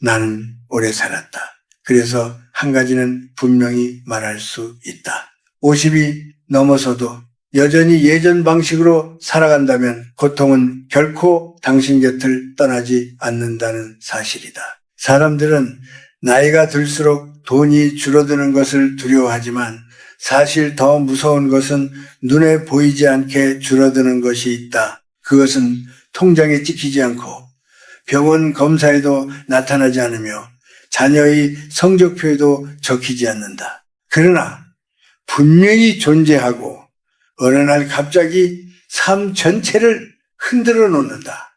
나는 오래 살았다. 그래서 한 가지는 분명히 말할 수 있다. 50이 넘어서도 여전히 예전 방식으로 살아간다면 고통은 결코 당신 곁을 떠나지 않는다는 사실이다. 사람들은 나이가 들수록 돈이 줄어드는 것을 두려워하지만 사실 더 무서운 것은 눈에 보이지 않게 줄어드는 것이 있다. 그것은 통장에 찍히지 않고 병원 검사에도 나타나지 않으며 자녀의 성적표에도 적히지 않는다. 그러나 분명히 존재하고 어느 날 갑자기 삶 전체를 흔들어 놓는다.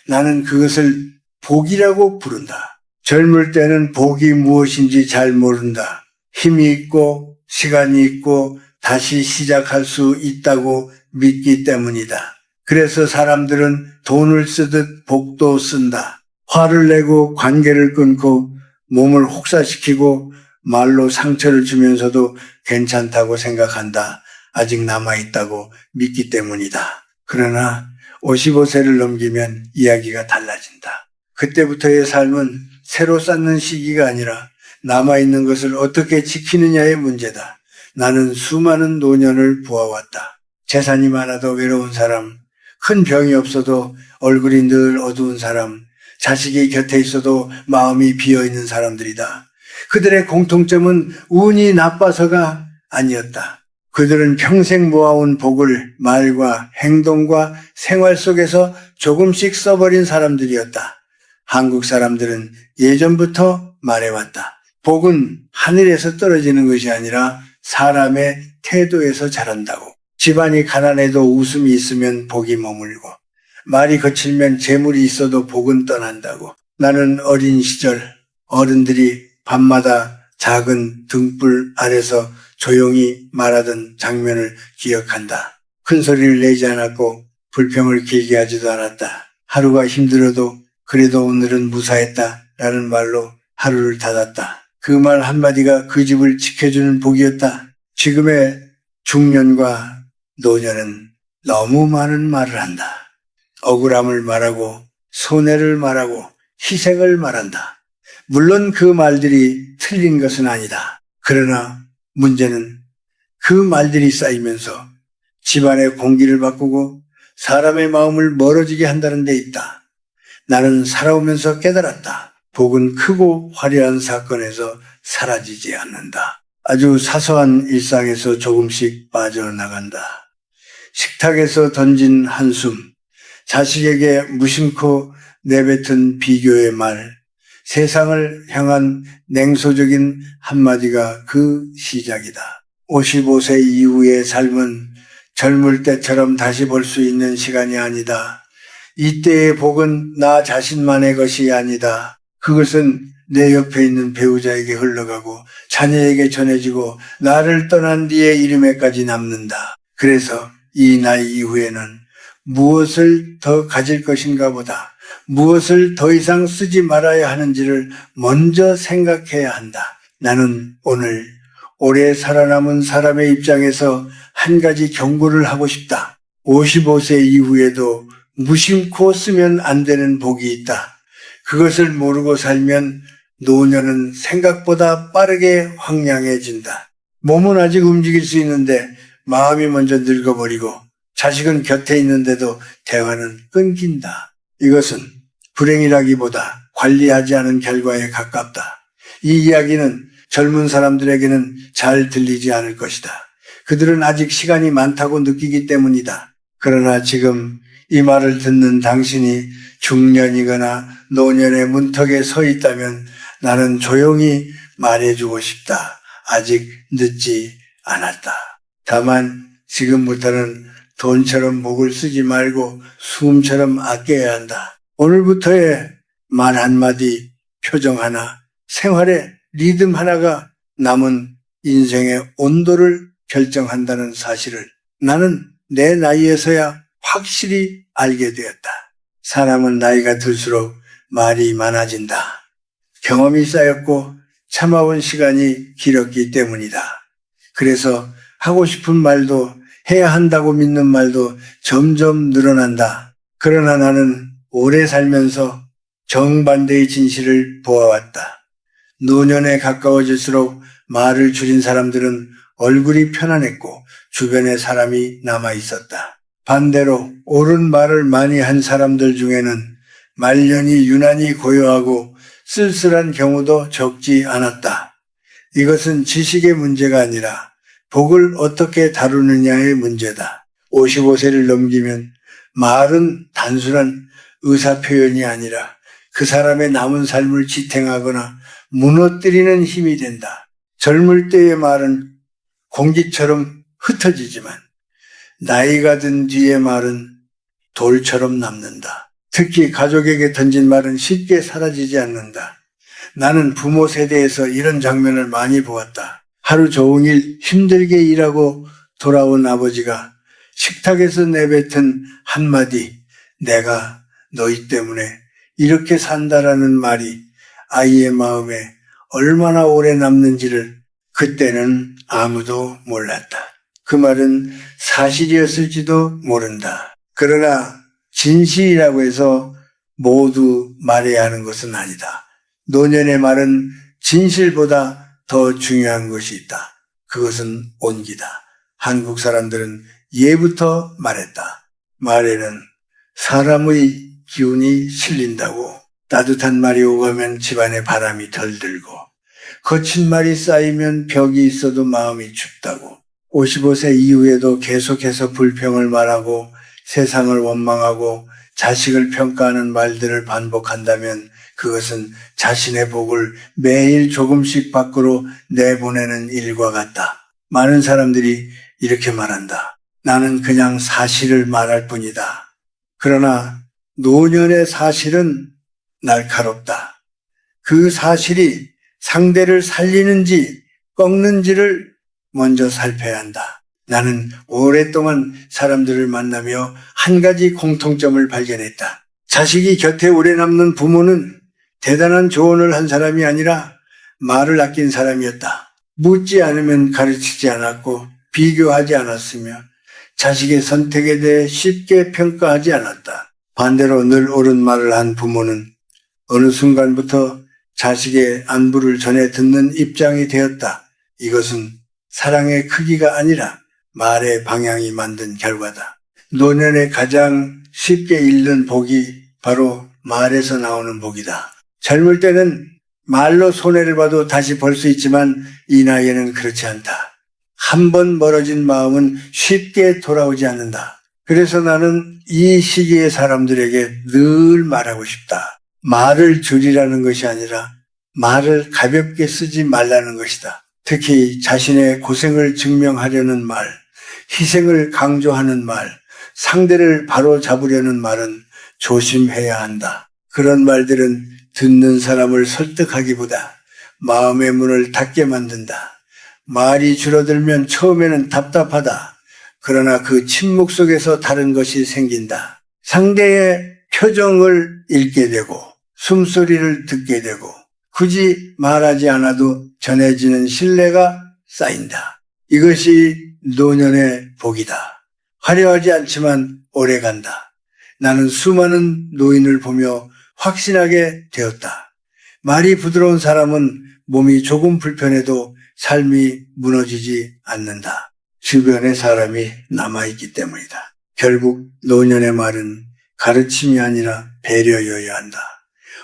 나는 그것을 복이라고 부른다. 젊을 때는 복이 무엇인지 잘 모른다. 힘이 있고 시간이 있고 다시 시작할 수 있다고 믿기 때문이다. 그래서 사람들은 돈을 쓰듯 복도 쓴다. 화를 내고 관계를 끊고 몸을 혹사시키고 말로 상처를 주면서도 괜찮다고 생각한다. 아직 남아있다고 믿기 때문이다. 그러나 55세를 넘기면 이야기가 달라진다. 그때부터의 삶은 새로 쌓는 시기가 아니라 남아있는 것을 어떻게 지키느냐의 문제다. 나는 수많은 노년을 보아왔다. 재산이 많아도 외로운 사람, 큰 병이 없어도 얼굴이 늘 어두운 사람, 자식이 곁에 있어도 마음이 비어있는 사람들이다. 그들의 공통점은 운이 나빠서가 아니었다. 그들은 평생 모아온 복을 말과 행동과 생활 속에서 조금씩 써버린 사람들이었다. 한국 사람들은 예전부터 말해왔다. 복은 하늘에서 떨어지는 것이 아니라 사람의 태도에서 자란다고. 집안이 가난해도 웃음이 있으면 복이 머물고 말이 거칠면 재물이 있어도 복은 떠난다고. 나는 어린 시절 어른들이 밤마다 작은 등불 아래서 조용히 말하던 장면을 기억한다. 큰 소리를 내지 않았고 불평을 길게 하지도 않았다. 하루가 힘들어도 그래도 오늘은 무사했다 라는 말로 하루를 닫았다. 그 말 한마디가 그 집을 지켜주는 복이었다. 지금의 중년과 노년은 너무 많은 말을 한다. 억울함을 말하고 손해를 말하고 희생을 말한다. 물론 그 말들이 틀린 것은 아니다. 그러나 문제는 그 말들이 쌓이면서 집안의 공기를 바꾸고 사람의 마음을 멀어지게 한다는 데 있다. 나는 살아오면서 깨달았다. 복은 크고 화려한 사건에서 사라지지 않는다. 아주 사소한 일상에서 조금씩 빠져나간다. 식탁에서 던진 한숨, 자식에게 무심코 내뱉은 비교의 말, 세상을 향한 냉소적인 한마디가 그 시작이다. 55세 이후의 삶은 젊을 때처럼 다시 볼 수 있는 시간이 아니다. 이때의 복은 나 자신만의 것이 아니다. 그것은 내 옆에 있는 배우자에게 흘러가고 자녀에게 전해지고 나를 떠난 뒤의 이름에까지 남는다. 그래서 이 나이 이후에는 무엇을 더 가질 것인가 보다 무엇을 더 이상 쓰지 말아야 하는지를 먼저 생각해야 한다. 나는 오늘 오래 살아남은 사람의 입장에서 한 가지 경고를 하고 싶다. 55세 이후에도 무심코 쓰면 안 되는 복이 있다. 그것을 모르고 살면 노년은 생각보다 빠르게 황량해진다. 몸은 아직 움직일 수 있는데 마음이 먼저 늙어버리고 자식은 곁에 있는데도 대화는 끊긴다. 이것은 불행이라기보다 관리하지 않은 결과에 가깝다. 이 이야기는 젊은 사람들에게는 잘 들리지 않을 것이다. 그들은 아직 시간이 많다고 느끼기 때문이다. 그러나 지금 이 말을 듣는 당신이 중년이거나 노년의 문턱에 서 있다면 나는 조용히 말해주고 싶다. 아직 늦지 않았다. 다만 지금부터는 돈처럼 목을 쓰지 말고 숨처럼 아껴야 한다. 오늘부터의 말 한마디, 표정 하나, 생활의 리듬 하나가 남은 인생의 온도를 결정한다는 사실을 나는 내 나이에서야 확실히 알게 되었다. 사람은 나이가 들수록 말이 많아진다. 경험이 쌓였고 참아온 시간이 길었기 때문이다. 그래서 하고 싶은 말도 해야 한다고 믿는 말도 점점 늘어난다. 그러나 나는 오래 살면서 정반대의 진실을 보아왔다. 노년에 가까워질수록 말을 줄인 사람들은 얼굴이 편안했고 주변에 사람이 남아 있었다. 반대로 옳은 말을 많이 한 사람들 중에는 말년이 유난히 고요하고 쓸쓸한 경우도 적지 않았다. 이것은 지식의 문제가 아니라 복을 어떻게 다루느냐의 문제다. 55세를 넘기면 말은 단순한 의사표현이 아니라 그 사람의 남은 삶을 지탱하거나 무너뜨리는 힘이 된다. 젊을 때의 말은 공기처럼 흩어지지만 나이가 든 뒤의 말은 돌처럼 남는다. 특히 가족에게 던진 말은 쉽게 사라지지 않는다. 나는 부모 세대에서 이런 장면을 많이 보았다. 하루 종일 힘들게 일하고 돌아온 아버지가 식탁에서 내뱉은 한마디, 내가 너희 때문에 이렇게 산다라는 말이 아이의 마음에 얼마나 오래 남는지를 그때는 아무도 몰랐다. 그 말은 사실이었을지도 모른다. 그러나 진실이라고 해서 모두 말해야 하는 것은 아니다. 노년의 말은 진실보다 더 중요한 것이 있다. 그것은 온기다. 한국 사람들은 예부터 말했다. 말에는 사람의 기운이 실린다고. 따뜻한 말이 오가면 집안에 바람이 덜 들고 거친 말이 쌓이면 벽이 있어도 마음이 춥다고. 55세 이후에도 계속해서 불평을 말하고 세상을 원망하고 자식을 평가하는 말들을 반복한다면 그것은 자신의 복을 매일 조금씩 밖으로 내보내는 일과 같다. 많은 사람들이 이렇게 말한다. 나는 그냥 사실을 말할 뿐이다. 그러나 노년의 사실은 날카롭다. 그 사실이 상대를 살리는지 꺾는지를 먼저 살펴야 한다. 나는 오랫동안 사람들을 만나며 한 가지 공통점을 발견했다. 자식이 곁에 오래 남는 부모는 대단한 조언을 한 사람이 아니라 말을 아낀 사람이었다. 묻지 않으면 가르치지 않았고 비교하지 않았으며 자식의 선택에 대해 쉽게 평가하지 않았다. 반대로 늘 옳은 말을 한 부모는 어느 순간부터 자식의 안부를 전해 듣는 입장이 되었다. 이것은 사랑의 크기가 아니라 말의 방향이 만든 결과다. 노년에 가장 쉽게 잃는 복이 바로 말에서 나오는 복이다. 젊을 때는 말로 손해를 봐도 다시 벌 수 있지만 이 나이에는 그렇지 않다. 한 번 멀어진 마음은 쉽게 돌아오지 않는다. 그래서 나는 이 시기의 사람들에게 늘 말하고 싶다. 말을 줄이라는 것이 아니라 말을 가볍게 쓰지 말라는 것이다. 특히 자신의 고생을 증명하려는 말, 희생을 강조하는 말, 상대를 바로잡으려는 말은 조심해야 한다. 그런 말들은 듣는 사람을 설득하기보다 마음의 문을 닫게 만든다. 말이 줄어들면 처음에는 답답하다. 그러나 그 침묵 속에서 다른 것이 생긴다. 상대의 표정을 읽게 되고 숨소리를 듣게 되고 굳이 말하지 않아도 전해지는 신뢰가 쌓인다. 이것이 노년의 복이다. 화려하지 않지만 오래간다. 나는 수많은 노인을 보며 확신하게 되었다. 말이 부드러운 사람은 몸이 조금 불편해도 삶이 무너지지 않는다. 주변에 사람이 남아있기 때문이다. 결국 노년의 말은 가르침이 아니라 배려여야 한다.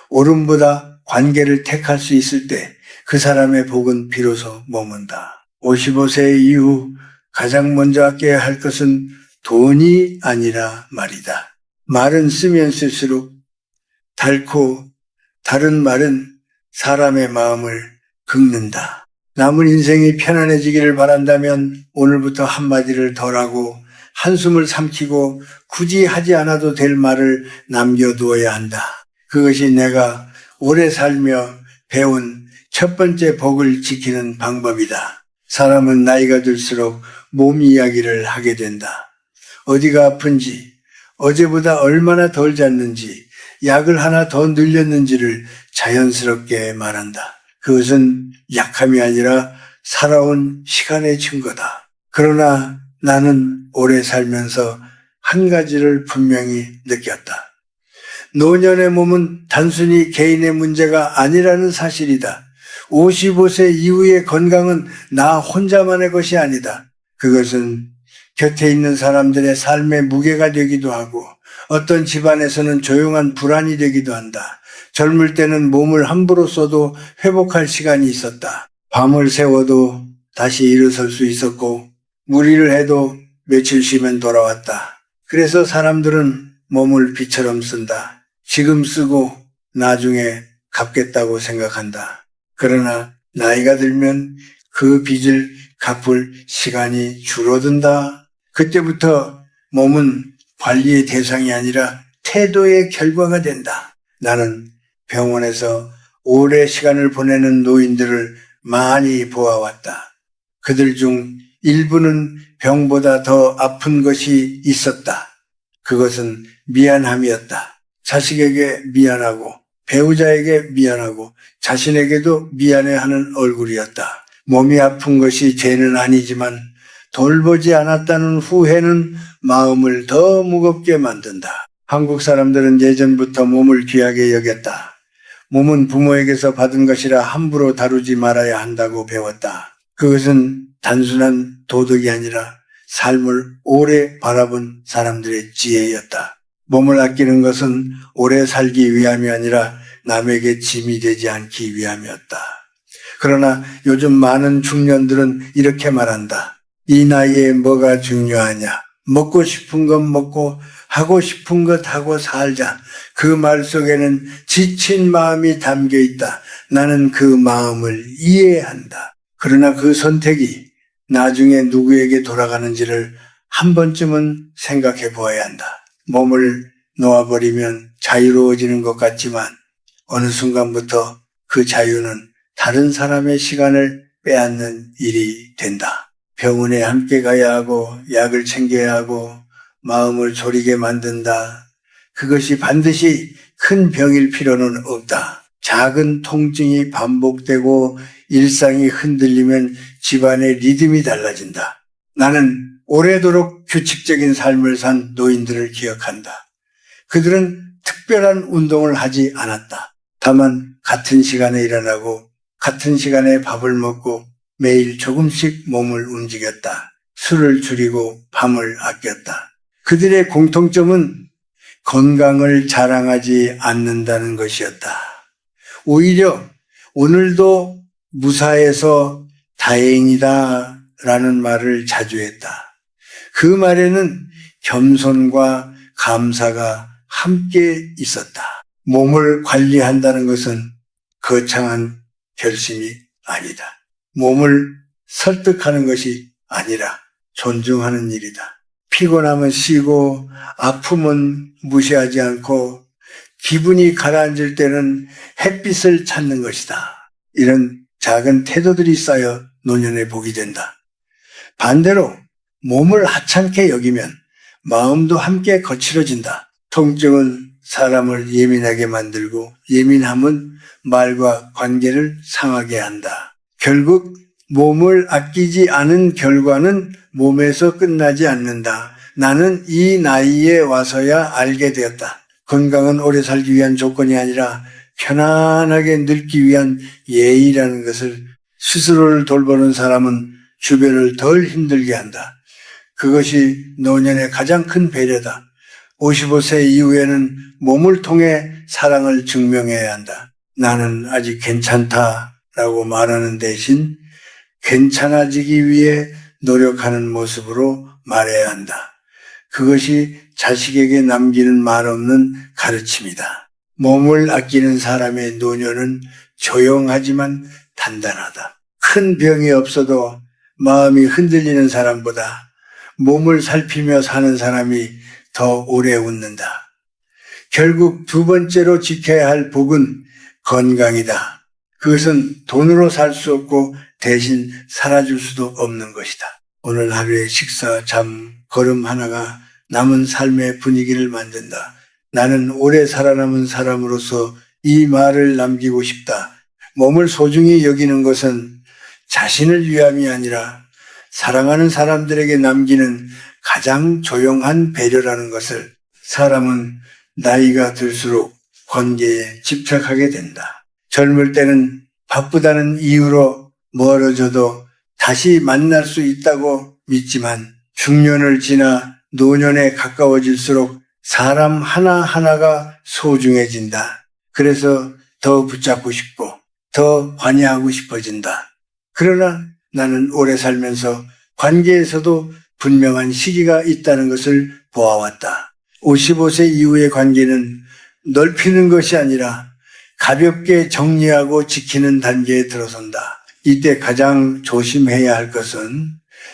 옳음보다 관계를 택할 수 있을 때 그 사람의 복은 비로소 머문다. 55세 이후 가장 먼저 아껴야 할 것은 돈이 아니라 말이다. 말은 쓰면 쓸수록 닳고 다른 말은 사람의 마음을 긁는다. 남은 인생이 편안해지기를 바란다면 오늘부터 한마디를 덜하고 한숨을 삼키고 굳이 하지 않아도 될 말을 남겨두어야 한다. 그것이 내가 오래 살며 배운 첫 번째 복을 지키는 방법이다. 사람은 나이가 들수록 몸 이야기를 하게 된다. 어디가 아픈지, 어제보다 얼마나 덜 잤는지, 약을 하나 더 늘렸는지를 자연스럽게 말한다. 그것은 약함이 아니라 살아온 시간의 증거다. 그러나 나는 오래 살면서 한 가지를 분명히 느꼈다. 노년의 몸은 단순히 개인의 문제가 아니라는 사실이다. 55세 이후의 건강은 나 혼자만의 것이 아니다. 그것은 곁에 있는 사람들의 삶의 무게가 되기도 하고 어떤 집안에서는 조용한 불안이 되기도 한다. 젊을 때는 몸을 함부로 써도 회복할 시간이 있었다. 밤을 새워도 다시 일어설 수 있었고 무리를 해도 며칠 쉬면 돌아왔다. 그래서 사람들은 몸을 비처럼 쓴다. 지금 쓰고 나중에 갚겠다고 생각한다. 그러나 나이가 들면 그 빚을 갚을 시간이 줄어든다. 그때부터 몸은 관리의 대상이 아니라 태도의 결과가 된다. 나는 병원에서 오래 시간을 보내는 노인들을 많이 보아왔다. 그들 중 일부는 병보다 더 아픈 것이 있었다. 그것은 미안함이었다. 자식에게 미안하고 배우자에게 미안하고 자신에게도 미안해하는 얼굴이었다. 몸이 아픈 것이 죄는 아니지만 돌보지 않았다는 후회는 마음을 더 무겁게 만든다. 한국 사람들은 예전부터 몸을 귀하게 여겼다. 몸은 부모에게서 받은 것이라 함부로 다루지 말아야 한다고 배웠다. 그것은 단순한 도덕이 아니라 삶을 오래 바라본 사람들의 지혜였다. 몸을 아끼는 것은 오래 살기 위함이 아니라 남에게 짐이 되지 않기 위함이었다. 그러나 요즘 많은 중년들은 이렇게 말한다. 이 나이에 뭐가 중요하냐? 먹고 싶은 것 먹고 하고 싶은 것 하고 살자. 그 말 속에는 지친 마음이 담겨 있다. 나는 그 마음을 이해한다. 그러나 그 선택이 나중에 누구에게 돌아가는지를 한 번쯤은 생각해 보아야 한다. 몸을 놓아버리면 자유로워지는 것 같지만 어느 순간부터 그 자유는 다른 사람의 시간을 빼앗는 일이 된다. 병원에 함께 가야 하고 약을 챙겨야 하고 마음을 졸이게 만든다. 그것이 반드시 큰 병일 필요는 없다. 작은 통증이 반복되고 일상이 흔들리면 집안의 리듬이 달라진다. 나는 오래도록 규칙적인 삶을 산 노인들을 기억한다. 그들은 특별한 운동을 하지 않았다. 다만 같은 시간에 일어나고 같은 시간에 밥을 먹고 매일 조금씩 몸을 움직였다. 술을 줄이고 밤을 아꼈다. 그들의 공통점은 건강을 자랑하지 않는다는 것이었다. 오히려 오늘도 무사해서 다행이다 라는 말을 자주 했다. 그 말에는 겸손과 감사가 함께 있었다. 몸을 관리한다는 것은 거창한 결심이 아니다. 몸을 설득하는 것이 아니라 존중하는 일이다. 피곤하면 쉬고 아프면 무시하지 않고 기분이 가라앉을 때는 햇빛을 찾는 것이다. 이런 작은 태도들이 쌓여 노년에 복이 된다. 반대로 몸을 하찮게 여기면 마음도 함께 거칠어진다. 통증은 사람을 예민하게 만들고 예민함은 말과 관계를 상하게 한다. 결국 몸을 아끼지 않은 결과는 몸에서 끝나지 않는다. 나는 이 나이에 와서야 알게 되었다. 건강은 오래 살기 위한 조건이 아니라 편안하게 늙기 위한 예의라는 것을 스스로를 돌보는 사람은 주변을 덜 힘들게 한다. 그것이 노년의 가장 큰 배려다. 55세 이후에는 몸을 통해 사랑을 증명해야 한다. 나는 아직 괜찮다라고 말하는 대신 괜찮아지기 위해 노력하는 모습으로 말해야 한다. 그것이 자식에게 남기는 말 없는 가르침이다. 몸을 아끼는 사람의 노년은 조용하지만 단단하다. 큰 병이 없어도 마음이 흔들리는 사람보다 몸을 살피며 사는 사람이 더 오래 웃는다. 결국 두 번째로 지켜야 할 복은 건강이다. 그것은 돈으로 살 수 없고 대신 살아줄 수도 없는 것이다. 오늘 하루의 식사, 잠, 걸음 하나가 남은 삶의 분위기를 만든다. 나는 오래 살아남은 사람으로서 이 말을 남기고 싶다. 몸을 소중히 여기는 것은 자신을 위함이 아니라 사랑하는 사람들에게 남기는 가장 조용한 배려라는 것을 사람은 나이가 들수록 관계에 집착하게 된다. 젊을 때는 바쁘다는 이유로 멀어져도 다시 만날 수 있다고 믿지만 중년을 지나 노년에 가까워질수록 사람 하나하나가 소중해진다. 그래서 더 붙잡고 싶고 더 관여하고 싶어진다. 그러나 나는 오래 살면서 관계에서도 분명한 시기가 있다는 것을 보아왔다. 55세 이후의 관계는 넓히는 것이 아니라 가볍게 정리하고 지키는 단계에 들어선다. 이때 가장 조심해야 할 것은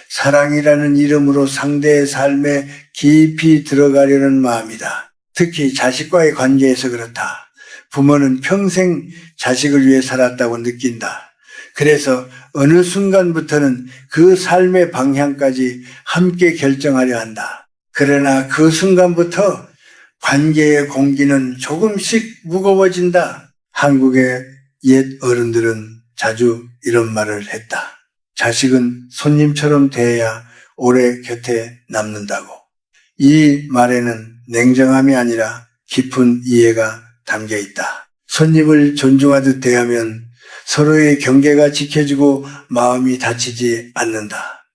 사랑이라는 이름으로 상대의 삶에 깊이 들어가려는 마음이다. 특히 자식과의 관계에서 그렇다. 부모는 평생 자식을 위해 살았다고 느낀다. 그래서 어느 순간부터는 그 삶의 방향까지 함께 결정하려 한다. 그러나 그 순간부터 관계의 공기는 조금씩 무거워진다. 한국의 옛 어른들은 자주 이런 말을 했다. 자식은 손님처럼 대해야 오래 곁에 남는다고. 이 말에는 냉정함이 아니라 깊은 이해가 담겨 있다. 손님을 존중하듯 대하면 서로의 경계가 지켜지고 마음이 다치지 않는다.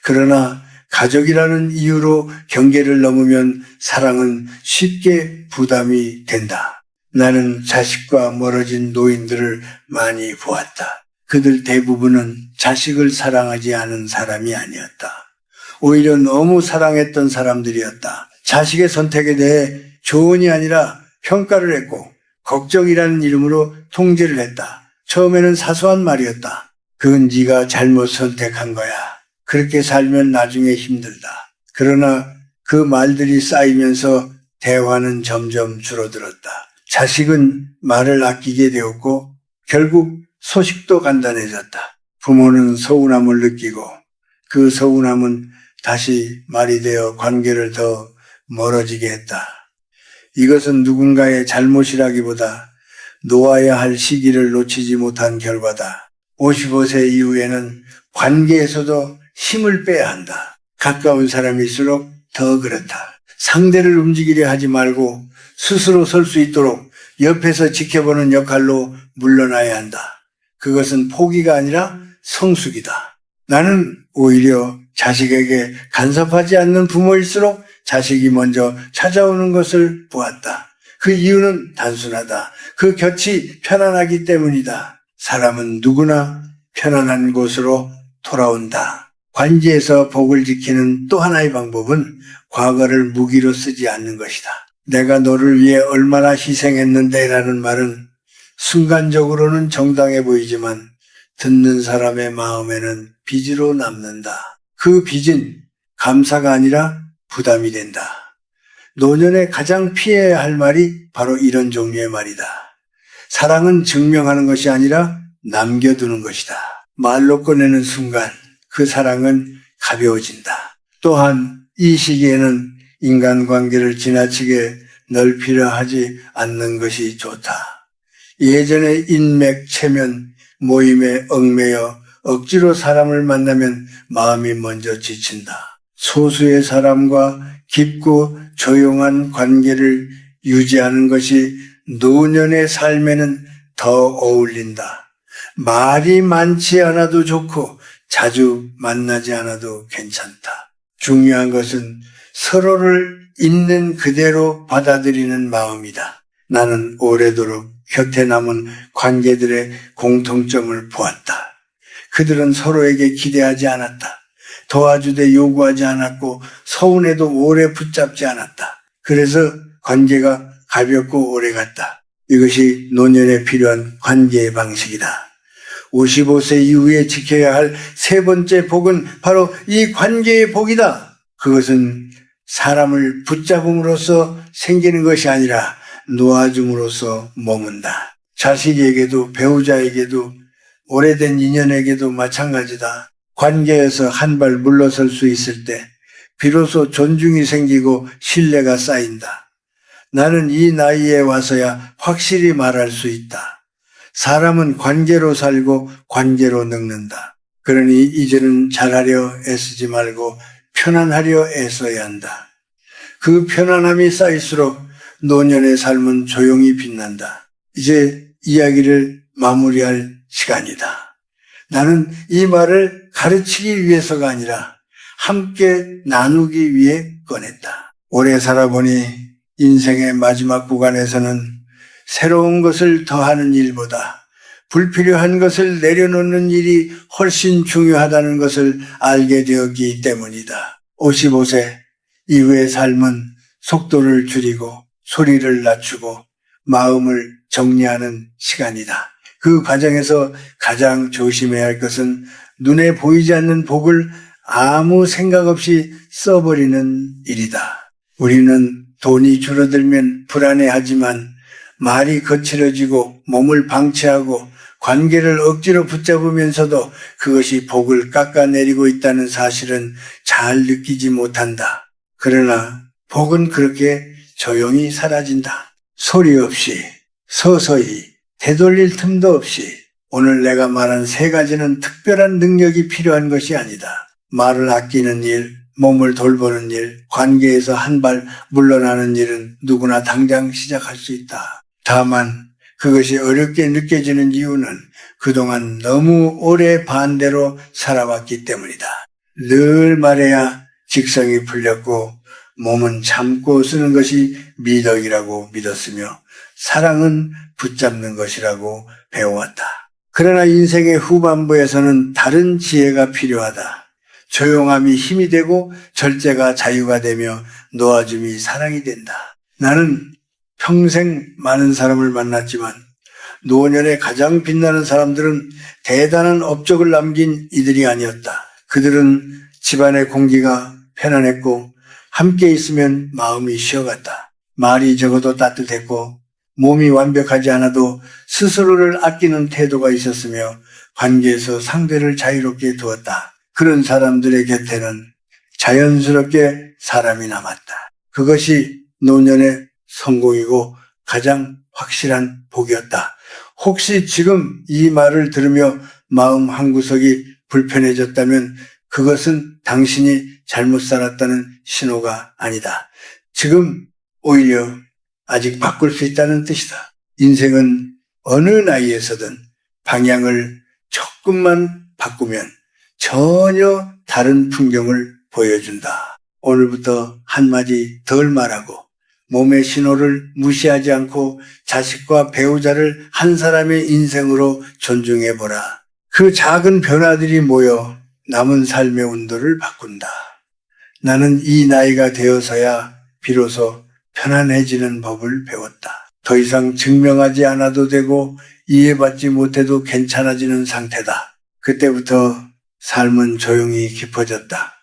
그러나 가족이라는 이유로 경계를 넘으면 사랑은 쉽게 부담이 된다. 나는 자식과 멀어진 노인들을 많이 보았다. 그들 대부분은 자식을 사랑하지 않은 사람이 아니었다. 오히려 너무 사랑했던 사람들이었다. 자식의 선택에 대해 조언이 아니라 평가를 했고 걱정이라는 이름으로 통제를 했다. 처음에는 사소한 말이었다. 그건 네가 잘못 선택한 거야. 그렇게 살면 나중에 힘들다. 그러나 그 말들이 쌓이면서 대화는 점점 줄어들었다. 자식은 말을 아끼게 되었고 결국 소식도 간단해졌다. 부모는 서운함을 느끼고 그 서운함은 다시 말이 되어 관계를 더 멀어지게 했다. 이것은 누군가의 잘못이라기보다 놓아야 할 시기를 놓치지 못한 결과다. 55세 이후에는 관계에서도 힘을 빼야 한다. 가까운 사람일수록 더 그렇다. 상대를 움직이려 하지 말고 스스로 설 수 있도록 옆에서 지켜보는 역할로 물러나야 한다. 그것은 포기가 아니라 성숙이다. 나는 오히려 자식에게 간섭하지 않는 부모일수록 자식이 먼저 찾아오는 것을 보았다. 그 이유는 단순하다. 그 곁이 편안하기 때문이다. 사람은 누구나 편안한 곳으로 돌아온다. 관계에서 복을 지키는 또 하나의 방법은 과거를 무기로 쓰지 않는 것이다. 내가 너를 위해 얼마나 희생했는데 라는 말은 순간적으로는 정당해 보이지만 듣는 사람의 마음에는 빚으로 남는다. 그 빚은 감사가 아니라 부담이 된다. 노년에 가장 피해야 할 말이 바로 이런 종류의 말이다. 사랑은 증명하는 것이 아니라 남겨두는 것이다. 말로 꺼내는 순간 그 사랑은 가벼워진다. 또한 이 시기에는 인간관계를 지나치게 넓히려 하지 않는 것이 좋다. 예전에 인맥, 체면, 모임에 얽매여 억지로 사람을 만나면 마음이 먼저 지친다. 소수의 사람과 깊고 조용한 관계를 유지하는 것이 노년의 삶에는 더 어울린다. 말이 많지 않아도 좋고 자주 만나지 않아도 괜찮다. 중요한 것은 서로를 있는 그대로 받아들이는 마음이다. 나는 오래도록 곁에 남은 관계들의 공통점을 보았다. 그들은 서로에게 기대하지 않았다. 도와주되 요구하지 않았고 서운해도 오래 붙잡지 않았다. 그래서 관계가 가볍고 오래갔다. 이것이 노년에 필요한 관계의 방식이다. 55세 이후에 지켜야 할 세 번째 복은 바로 이 관계의 복이다. 그것은 사람을 붙잡음으로써 생기는 것이 아니라 놓아줌으로써 머문다. 자식에게도 배우자에게도 오래된 인연에게도 마찬가지다. 관계에서 한 발 물러설 수 있을 때 비로소 존중이 생기고 신뢰가 쌓인다. 나는 이 나이에 와서야 확실히 말할 수 있다. 사람은 관계로 살고 관계로 늙는다. 그러니 이제는 잘하려 애쓰지 말고 편안하려 애써야 한다. 그 편안함이 쌓일수록 노년의 삶은 조용히 빛난다. 이제 이야기를 마무리할 시간이다. 나는 이 말을 가르치기 위해서가 아니라 함께 나누기 위해 꺼냈다. 오래 살아보니 인생의 마지막 구간에서는 새로운 것을 더하는 일보다 불필요한 것을 내려놓는 일이 훨씬 중요하다는 것을 알게 되었기 때문이다. 55세 이후의 삶은 속도를 줄이고 소리를 낮추고 마음을 정리하는 시간이다. 그 과정에서 가장 조심해야 할 것은 눈에 보이지 않는 복을 아무 생각 없이 써버리는 일이다. 우리는 돈이 줄어들면 불안해하지만 말이 거칠어지고 몸을 방치하고 관계를 억지로 붙잡으면서도 그것이 복을 깎아내리고 있다는 사실은 잘 느끼지 못한다. 그러나 복은 그렇게 조용히 사라진다. 소리 없이 서서히 되돌릴 틈도 없이. 오늘 내가 말한 세 가지는 특별한 능력이 필요한 것이 아니다. 말을 아끼는 일, 몸을 돌보는 일, 관계에서 한 발 물러나는 일은 누구나 당장 시작할 수 있다. 다만 그것이 어렵게 느껴지는 이유는 그동안 너무 오래 반대로 살아왔기 때문이다. 늘 말해야 직성이 풀렸고 몸은 참고 쓰는 것이 미덕이라고 믿었으며 사랑은 붙잡는 것이라고 배워왔다. 그러나 인생의 후반부에서는 다른 지혜가 필요하다. 조용함이 힘이 되고 절제가 자유가 되며 놓아줌이 사랑이 된다. 나는 평생 많은 사람을 만났지만 노년에 가장 빛나는 사람들은 대단한 업적을 남긴 이들이 아니었다. 그들은 집안의 공기가 편안했고 함께 있으면 마음이 쉬어갔다. 말이 적어도 따뜻했고 몸이 완벽하지 않아도 스스로를 아끼는 태도가 있었으며 관계에서 상대를 자유롭게 두었다. 그런 사람들의 곁에는 자연스럽게 사람이 남았다. 그것이 노년의 성공이고 가장 확실한 복이었다. 혹시 지금 이 말을 들으며 마음 한구석이 불편해졌다면 그것은 당신이 잘못 살았다는 신호가 아니다. 지금 오히려 아직 바꿀 수 있다는 뜻이다. 인생은 어느 나이에서든 방향을 조금만 바꾸면 전혀 다른 풍경을 보여준다. 오늘부터 한마디 덜 말하고 몸의 신호를 무시하지 않고 자식과 배우자를 한 사람의 인생으로 존중해보라. 그 작은 변화들이 모여 남은 삶의 온도를 바꾼다. 나는 이 나이가 되어서야 비로소 편안해지는 법을 배웠다. 더 이상 증명하지 않아도 되고 이해받지 못해도 괜찮아지는 상태다. 그때부터 삶은 조용히 깊어졌다.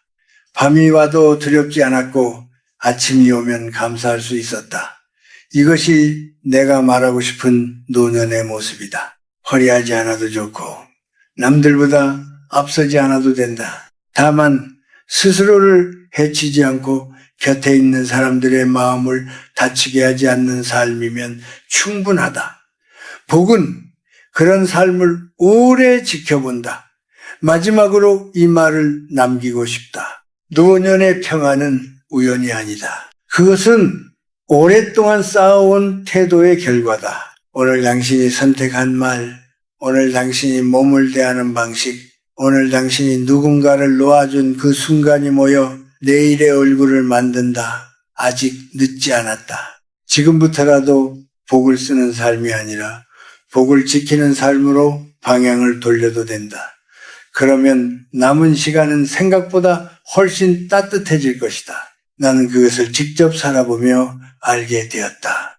밤이 와도 두렵지 않았고 아침이 오면 감사할 수 있었다. 이것이 내가 말하고 싶은 노년의 모습이다. 화려하지 않아도 좋고 남들보다 앞서지 않아도 된다. 다만 스스로를 해치지 않고 곁에 있는 사람들의 마음을 다치게 하지 않는 삶이면 충분하다. 복은 그런 삶을 오래 지켜본다. 마지막으로 이 말을 남기고 싶다. 노년의 평안은 우연이 아니다. 그것은 오랫동안 쌓아온 태도의 결과다. 오늘 당신이 선택한 말, 오늘 당신이 몸을 대하는 방식, 오늘 당신이 누군가를 놓아준 그 순간이 모여 내일의 얼굴을 만든다. 아직 늦지 않았다. 지금부터라도 복을 쓰는 삶이 아니라 복을 지키는 삶으로 방향을 돌려도 된다. 그러면 남은 시간은 생각보다 훨씬 따뜻해질 것이다. 나는 그것을 직접 살아보며 알게 되었다.